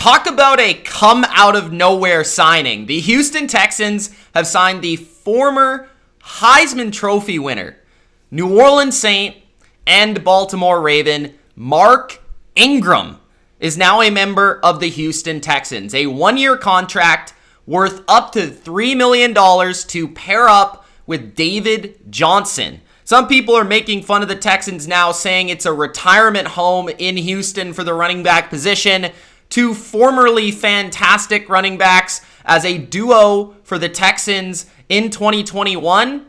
Talk about a come out of nowhere signing. The Houston Texans have signed the former Heisman Trophy winner, New Orleans Saint and Baltimore Raven, Mark Ingram, is now a member of the Houston Texans. A one-year contract worth up to $3 million to pair up with David Johnson. Some people are making fun of the Texans now, saying it's a retirement home in Houston for the running back position. Two formerly fantastic running backs as a duo for the Texans in 2021.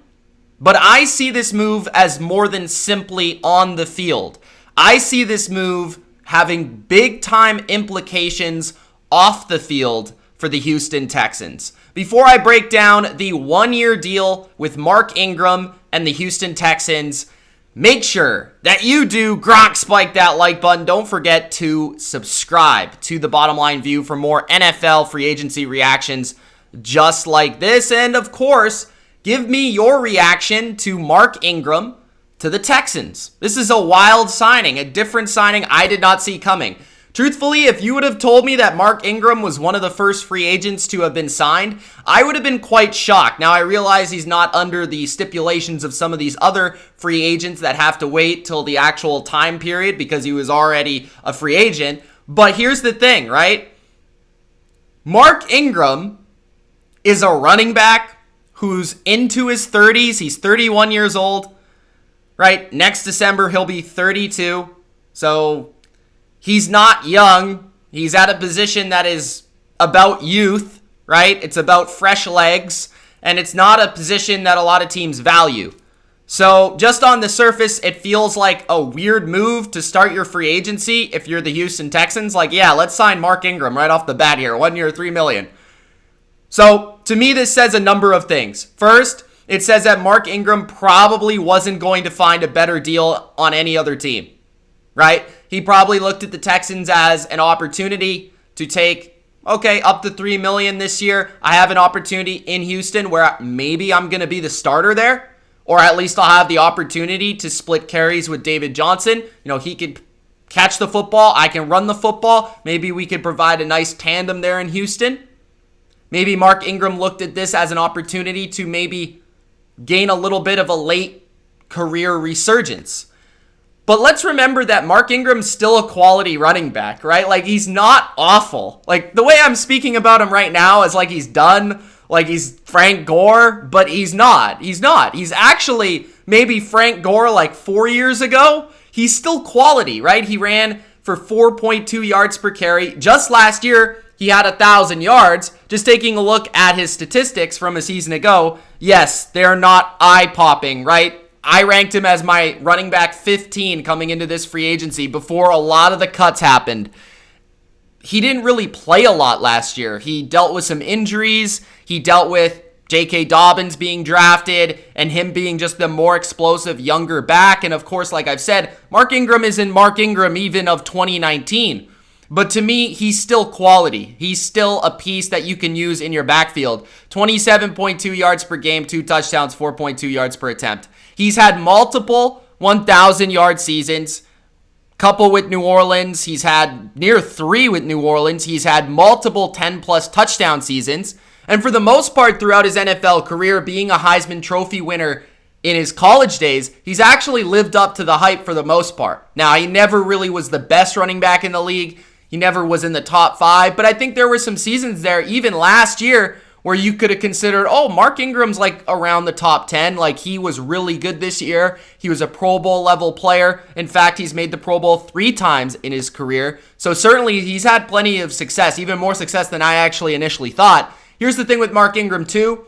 But I see this move as more than simply on the field. I see this move having big-time implications off the field for the Houston Texans. Before I break down the one-year deal with Mark Ingram and the Houston Texans, make sure that you do spike that like button. Don't forget to subscribe to The Bottom Line View for more NFL free agency reactions just like this. And of course, give me your reaction to Mark Ingram to the Texans. This is a wild signing, a different signing I did not see coming. Truthfully, if you would have told me that Mark Ingram was one of the first free agents to have been signed, I would have been quite shocked. Now, I realize he's not under the stipulations of some of these other free agents that have to wait till the actual time period because he was already a free agent. But here's the thing, right? Mark Ingram is a running back who's into his 30s. He's 31 years old, right? Next December, he'll be 32. So he's not young. He's at a position that is about youth, right? It's about fresh legs, and it's not a position that a lot of teams value. So just on the surface, it feels like a weird move to start your free agency if you're the Houston Texans. Like, yeah, let's sign Mark Ingram right off the bat here. 1 year, $3 million. So to me, this says a number of things. First, it says that Mark Ingram probably wasn't going to find a better deal on any other team, right? He probably looked at the Texans as an opportunity to take, okay, up to $3 million this year. I have an opportunity in Houston where maybe I'm going to be the starter there, or at least I'll have the opportunity to split carries with David Johnson. You know, he could catch the football. I can run the football. Maybe we could provide a nice tandem there in Houston. Maybe Mark Ingram looked at this as an opportunity to maybe gain a little bit of a late career resurgence. But let's remember that Mark Ingram's still a quality running back, right? Like, he's not awful. Like, the way I'm speaking about him right now is like he's done, like he's Frank Gore, but he's not. He's not. He's actually maybe Frank Gore like 4 years ago. He's still quality, right? He ran for 4.2 yards per carry. Just last year, he had 1,000 yards. Just taking a look at his statistics from a season ago, yes, they're not eye-popping, right? I ranked him as my running back 15 coming into this free agency before a lot of the cuts happened. He didn't really play a lot last year. He dealt with some injuries. He dealt with J.K. Dobbins being drafted and him being just the more explosive younger back. And of course, like I've said, Mark Ingram isn't Mark Ingram even of 2019. But to me, he's still quality. He's still a piece that you can use in your backfield. 27.2 yards per game, 2 touchdowns, 4.2 yards per attempt. He's had multiple 1,000-yard seasons, couple with New Orleans. He's had near 3 with New Orleans. He's had multiple 10-plus touchdown seasons. And for the most part throughout his NFL career, being a Heisman Trophy winner in his college days, he's actually lived up to the hype for the most part. Now, he never really was the best running back in the league. He never was in the top 5, but I think there were some seasons there, even last year, where you could have considered, oh, Mark Ingram's like around the top 10. Like, he was really good this year. He was a Pro Bowl level player. In fact, he's made the Pro Bowl 3 times in his career. So certainly he's had plenty of success, even more success than I actually initially thought. Here's the thing with Mark Ingram too.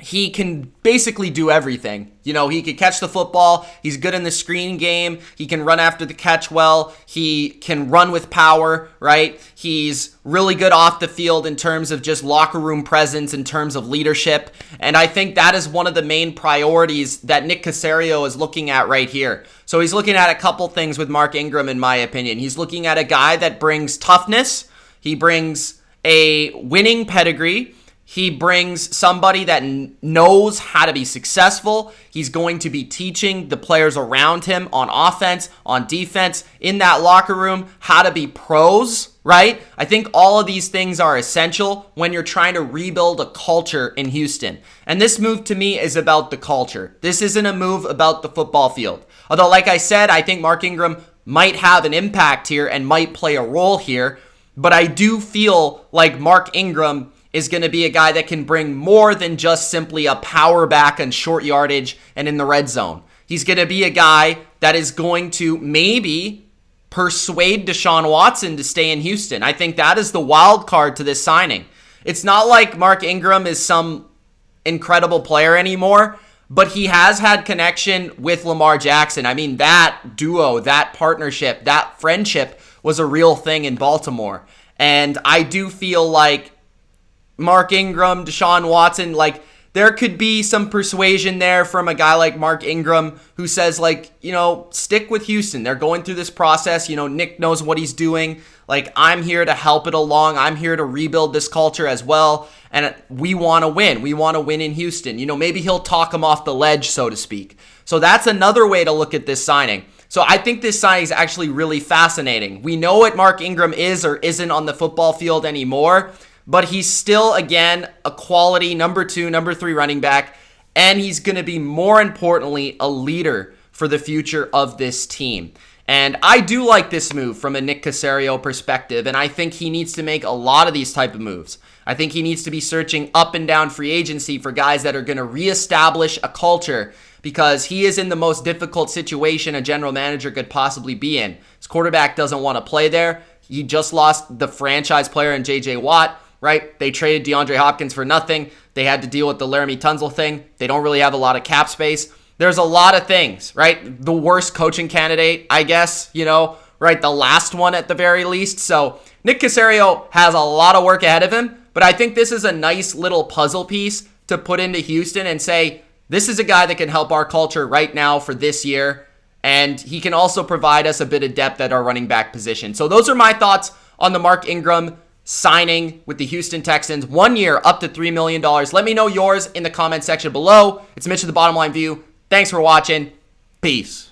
He can basically do everything. You know, he can catch the football. He's good in the screen game. He can run after the catch well. He can run with power, right? He's really good off the field in terms of just locker room presence, in terms of leadership. And I think that is one of the main priorities that Nick Caserio is looking at right here. So he's looking at a couple things with Mark Ingram, in my opinion. He's looking at a guy that brings toughness. He brings a winning pedigree. He brings somebody that knows how to be successful. He's going to be teaching the players around him on offense, on defense, in that locker room, how to be pros, right? I think all of these things are essential when you're trying to rebuild a culture in Houston. And this move to me is about the culture. This isn't a move about the football field. Although, like I said, I think Mark Ingram might have an impact here and might play a role here. But I do feel like Mark Ingram is going to be a guy that can bring more than just simply a power back and short yardage and in the red zone. He's going to be a guy that is going to maybe persuade Deshaun Watson to stay in Houston. I think that is the wild card to this signing. It's not like Mark Ingram is some incredible player anymore, but he has had connection with Lamar Jackson. I mean, that duo, that partnership, that friendship was a real thing in Baltimore. And I do feel like Mark Ingram, Deshaun Watson, like there could be some persuasion there from a guy like Mark Ingram who says like, stick with Houston. They're going through this process. Nick knows what he's doing. Like, I'm here to help it along. I'm here to rebuild this culture as well. And we want to win. We want to win in Houston. Maybe he'll talk him off the ledge, so to speak. So that's another way to look at this signing. So I think this signing is actually really fascinating. We know what Mark Ingram is or isn't on the football field anymore, but he's still, again, a quality number 2, number 3 running back, and he's going to be, more importantly, a leader for the future of this team. And I do like this move from a Nick Caserio perspective, and I think he needs to make a lot of these type of moves. I think he needs to be searching up and down free agency for guys that are going to reestablish a culture, because he is in the most difficult situation a general manager could possibly be in. His quarterback doesn't want to play there. He just lost the franchise player in J.J. Watt. Right? They traded DeAndre Hopkins for nothing. They had to deal with the Laramie Tunsil thing. They don't really have a lot of cap space. There's a lot of things, right? The worst coaching candidate, I guess, right? The last one at the very least. So Nick Caserio has a lot of work ahead of him, but I think this is a nice little puzzle piece to put into Houston and say, this is a guy that can help our culture right now for this year, and he can also provide us a bit of depth at our running back position. So those are my thoughts on the Mark Ingram signing with the Houston Texans. 1 year, up to $3 million. Let me know yours in the comment section below. It's Mitch of the Bottom Line View. Thanks for watching. Peace.